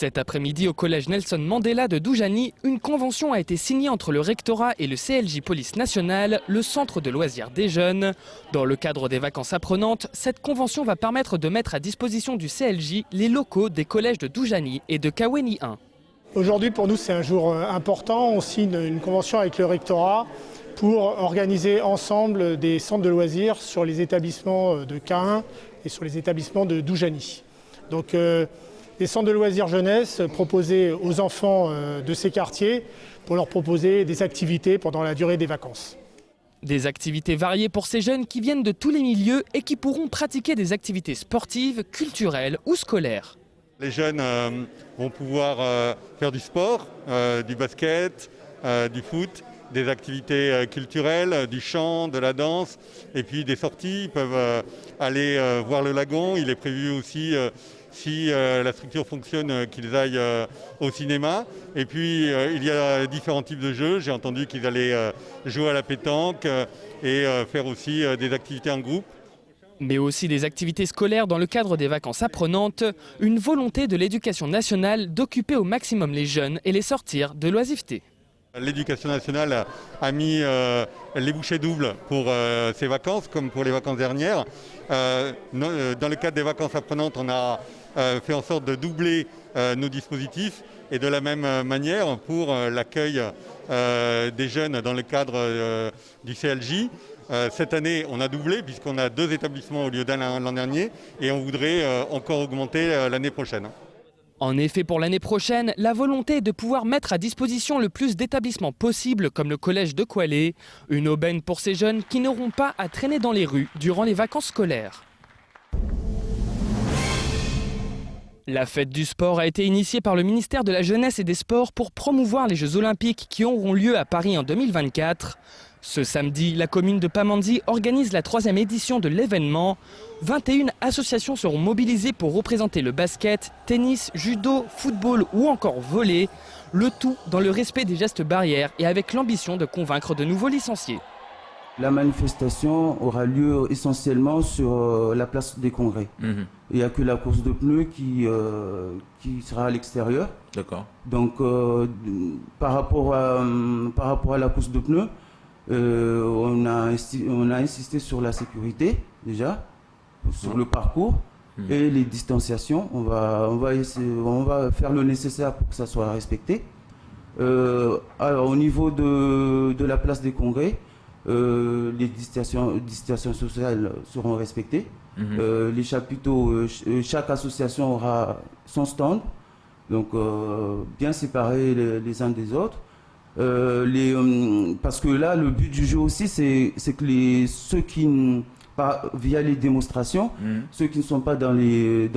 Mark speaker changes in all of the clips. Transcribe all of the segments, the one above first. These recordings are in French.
Speaker 1: Cet après-midi, au collège Nelson Mandela de Doujani, une convention a été signée entre le rectorat et le CLJ Police Nationale, le centre de loisirs des jeunes. Dans le cadre des vacances apprenantes, cette convention va permettre de mettre à disposition du CLJ les locaux des collèges de Doujani et de Kaweni 1.
Speaker 2: Aujourd'hui, pour nous, c'est un jour important. On signe une convention avec le rectorat pour organiser ensemble des centres de loisirs sur les établissements de K1 et sur les établissements de Doujani. Donc, des centres de loisirs jeunesse proposés aux enfants de ces quartiers pour leur proposer des activités pendant la durée des vacances.
Speaker 1: Des activités variées pour ces jeunes qui viennent de tous les milieux et qui pourront pratiquer des activités sportives, culturelles ou scolaires.
Speaker 3: Les jeunes vont pouvoir faire du sport, du basket, du foot, des activités culturelles, du chant, de la danse et puis des sorties. Ils peuvent aller voir le lagon. Il est prévu aussi, si la structure fonctionne, qu'ils aillent au cinéma. Et puis il y a différents types de jeux. J'ai entendu qu'ils allaient jouer à la pétanque et faire aussi des activités en groupe.
Speaker 1: Mais aussi des activités scolaires dans le cadre des vacances apprenantes, une volonté de l'éducation nationale d'occuper au maximum les jeunes et les sortir de l'oisiveté.
Speaker 3: L'éducation nationale a mis les bouchées doubles pour ces vacances, comme pour les vacances dernières. Dans le cadre des vacances apprenantes, on a fait en sorte de doubler nos dispositifs et de la même manière pour l'accueil des jeunes dans le cadre du CLJ. Cette année, on a doublé puisqu'on a 2 établissements au lieu d'un l'an dernier et on voudrait encore augmenter l'année prochaine.
Speaker 1: En effet, pour l'année prochaine, la volonté est de pouvoir mettre à disposition le plus d'établissements possible comme le collège de Kwalé, une aubaine pour ces jeunes qui n'auront pas à traîner dans les rues durant les vacances scolaires. La fête du sport a été initiée par le ministère de la Jeunesse et des Sports pour promouvoir les Jeux Olympiques qui auront lieu à Paris en 2024. Ce samedi, la commune de Pamandzi organise la 3e édition de l'événement. 21 associations seront mobilisées pour représenter le basket, tennis, judo, football ou encore volley. Le tout dans le respect des gestes barrières et avec l'ambition de convaincre de nouveaux licenciés.
Speaker 4: La manifestation aura lieu essentiellement sur la place des Congrès. Il n'y a que la course de pneus qui sera à l'extérieur.
Speaker 5: D'accord.
Speaker 4: Donc par rapport à la course de pneus, on a insisté sur la sécurité déjà, sur le parcours et les distanciations. On va faire le nécessaire pour que ça soit respecté. Alors au niveau de la place des Congrès, les distanciations sociales seront respectées. Les chapiteaux, chaque association aura son stand, donc bien séparés les uns des autres. Parce que là, le but du jeu aussi, c'est que ceux qui, via les démonstrations, ceux qui ne sont pas dans les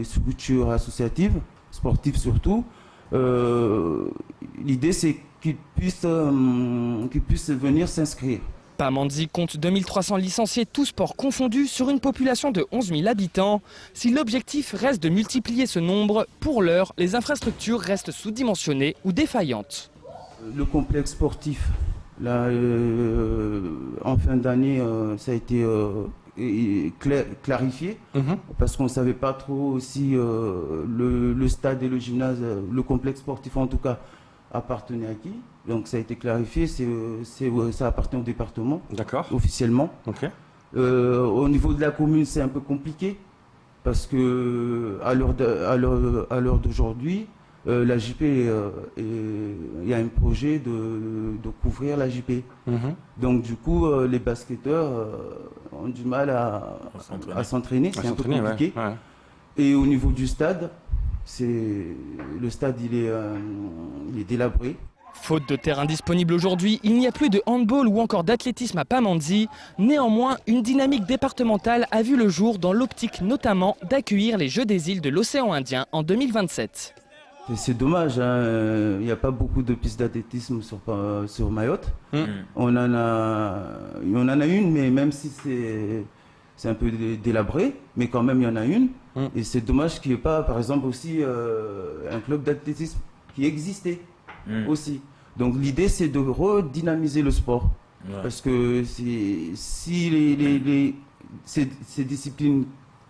Speaker 4: structures associatives, sportives surtout, l'idée c'est qu'ils puissent venir s'inscrire.
Speaker 1: Pamandzi compte 2300 licenciés, tous sports confondus, sur une population de 11 000 habitants. Si l'objectif reste de multiplier ce nombre, pour l'heure, les infrastructures restent sous-dimensionnées ou défaillantes.
Speaker 4: Le complexe sportif, là, en fin d'année, ça a été clarifié, parce qu'on ne savait pas trop si le stade et le gymnase, le complexe sportif en tout cas, appartenait à qui. Donc ça a été clarifié, ça appartient au département, officiellement. Au niveau de la commune, c'est un peu compliqué, parce que à l'heure d'aujourd'hui, la JP, il y a un projet de couvrir la JP. Donc du coup, les basketteurs ont du mal à s'entraîner, c'est un peu compliqué. Et au niveau du stade, le stade il est délabré.
Speaker 1: Faute de terrain disponible aujourd'hui, il n'y a plus de handball ou encore d'athlétisme à Pamandzi. Néanmoins, une dynamique départementale a vu le jour dans l'optique notamment d'accueillir les Jeux des îles de l'océan Indien en 2027.
Speaker 4: C'est dommage, hein. Il n'y a pas beaucoup de pistes d'athlétisme sur Mayotte. On en a une, mais même si c'est un peu délabré, mais quand même il y en a une. Et c'est dommage qu'il n'y ait pas, par exemple, aussi un club d'athlétisme qui existait aussi. Donc l'idée, c'est de redynamiser le sport. Parce que si ces disciplines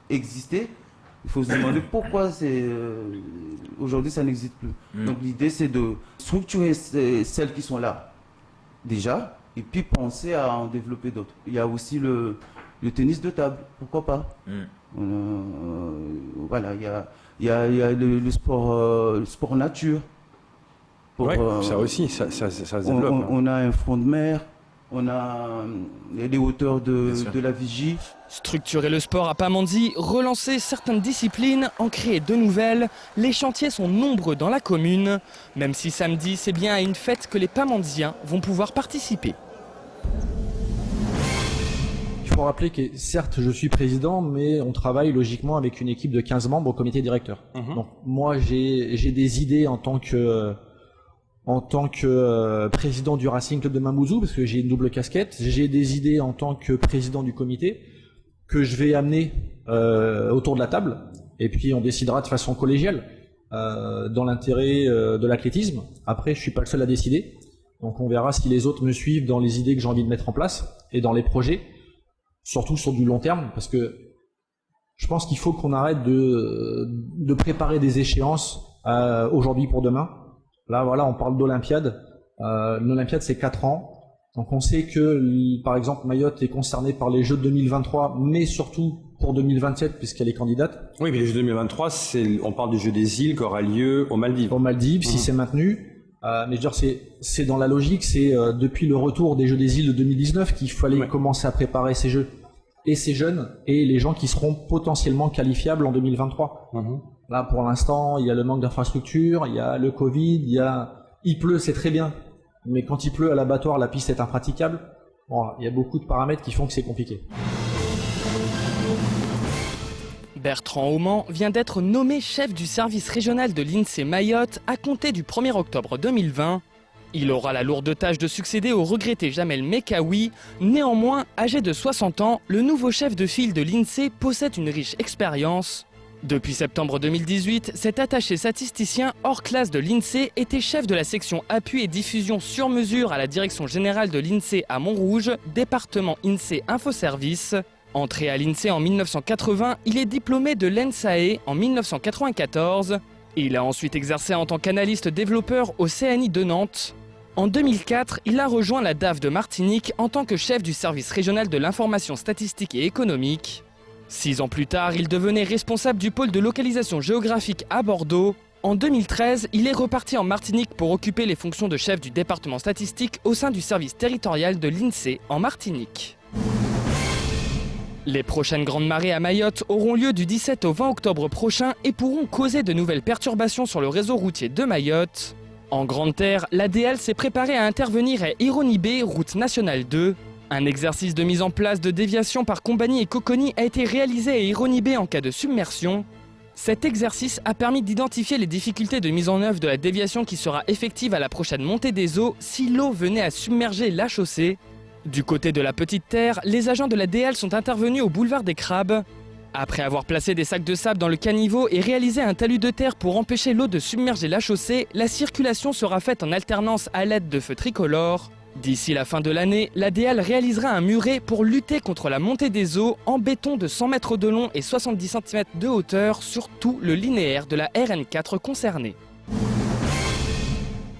Speaker 4: existaient, Il faut se demander pourquoi aujourd'hui ça n'existe plus. Donc l'idée c'est de structurer celles qui sont là déjà et puis penser à en développer d'autres. Il y a aussi le tennis de table, pourquoi pas. Voilà, il y a le sport nature.
Speaker 5: Ça aussi, ça se développe.
Speaker 4: On a un front de mer, on a les hauteurs de la Vigie.
Speaker 1: Structurer le sport à Pamandzi, relancer certaines disciplines, en créer de nouvelles, les chantiers sont nombreux dans la commune, même si samedi c'est bien à une fête que les Pamandziens vont pouvoir participer.
Speaker 6: Il faut rappeler que certes je suis président, mais on travaille logiquement avec une équipe de 15 membres au comité directeur. Donc moi j'ai des idées en tant que président du Racing Club de Mamoudzou, parce que j'ai une double casquette. J'ai des idées en tant que président du comité que je vais amener autour de la table, et puis on décidera de façon collégiale dans l'intérêt de l'athlétisme. Après, je suis pas le seul à décider, donc on verra si les autres me suivent dans les idées que j'ai envie de mettre en place et dans les projets, surtout sur du long terme, parce que je pense qu'il faut qu'on arrête de préparer des échéances aujourd'hui pour demain. Là, voilà, on parle d'Olympiade. L'Olympiade, c'est 4 ans. Donc, on sait que, par exemple, Mayotte est concernée par les Jeux de 2023, mais surtout pour 2027, puisqu'elle est candidate.
Speaker 5: Oui, mais les Jeux 2023, on parle du Jeu des îles qui aura lieu aux Maldives.
Speaker 6: Aux Maldives, si c'est maintenu. Mais je veux dire, c'est dans la logique, c'est depuis le retour des Jeux des îles de 2019 qu'il fallait commencer à préparer ces Jeux. Et ces jeunes, et les gens qui seront potentiellement qualifiables en 2023. Là, pour l'instant, il y a le manque d'infrastructures, il y a le Covid, il pleut, c'est très bien. Mais quand il pleut à l'abattoir, la piste est impraticable. Bon, il y a beaucoup de paramètres qui font que c'est compliqué.
Speaker 1: Bertrand Auman vient d'être nommé chef du service régional de l'INSEE Mayotte à compter du 1er octobre 2020. Il aura la lourde tâche de succéder au regretté Jamel Mekaoui. Néanmoins, âgé de 60 ans, le nouveau chef de file de l'INSEE possède une riche expérience. Depuis septembre 2018, cet attaché statisticien hors classe de l'INSEE était chef de la section appui et diffusion sur mesure à la direction générale de l'INSEE à Montrouge, département INSEE Infoservice. Entré à l'INSEE en 1980, il est diplômé de l'ENSAE en 1994. Il a ensuite exercé en tant qu'analyste développeur au CNI de Nantes. En 2004, il a rejoint la DAF de Martinique en tant que chef du service régional de l'information statistique et économique. 6 ans plus tard, il devenait responsable du pôle de localisation géographique à Bordeaux. En 2013, il est reparti en Martinique pour occuper les fonctions de chef du département statistique au sein du service territorial de l'INSEE en Martinique. Les prochaines grandes marées à Mayotte auront lieu du 17 au 20 octobre prochain et pourront causer de nouvelles perturbations sur le réseau routier de Mayotte. En Grande Terre, l'ADL s'est préparée à intervenir à Ironibé, route nationale 2. Un exercice de mise en place de déviation par Combani et Coconi a été réalisé à Ironibé en cas de submersion. Cet exercice a permis d'identifier les difficultés de mise en œuvre de la déviation qui sera effective à la prochaine montée des eaux si l'eau venait à submerger la chaussée. Du côté de la Petite Terre, les agents de la DL sont intervenus au boulevard des Crabes. Après avoir placé des sacs de sable dans le caniveau et réalisé un talus de terre pour empêcher l'eau de submerger la chaussée, la circulation sera faite en alternance à l'aide de feux tricolores. D'ici la fin de l'année, l'ADL réalisera un muret pour lutter contre la montée des eaux en béton de 100 mètres de long et 70 cm de hauteur sur tout le linéaire de la RN4 concernée.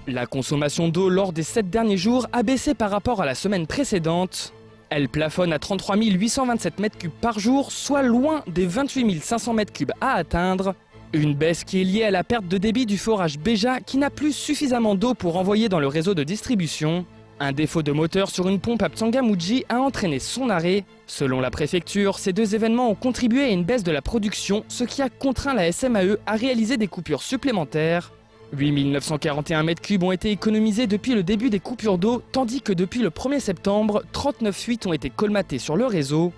Speaker 1: La consommation d'eau lors des 7 derniers jours a baissé par rapport à la semaine précédente. Elle plafonne à 33 827 m3 par jour, soit loin des 28 500 m3 à atteindre. Une baisse qui est liée à la perte de débit du forage Béja qui n'a plus suffisamment d'eau pour envoyer dans le réseau de distribution. Un défaut de moteur sur une pompe à Ptsangamouji a entraîné son arrêt. Selon la préfecture, ces 2 événements ont contribué à une baisse de la production, ce qui a contraint la SMAE à réaliser des coupures supplémentaires. 8 941 m3 ont été économisés depuis le début des coupures d'eau, tandis que depuis le 1er septembre, 39 fuites ont été colmatées sur le réseau.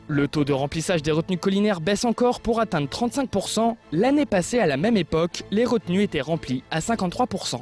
Speaker 1: Le taux de remplissage des retenues collinaires baisse encore pour atteindre 35%. L'année passée, à la même époque, les retenues étaient remplies à 53%.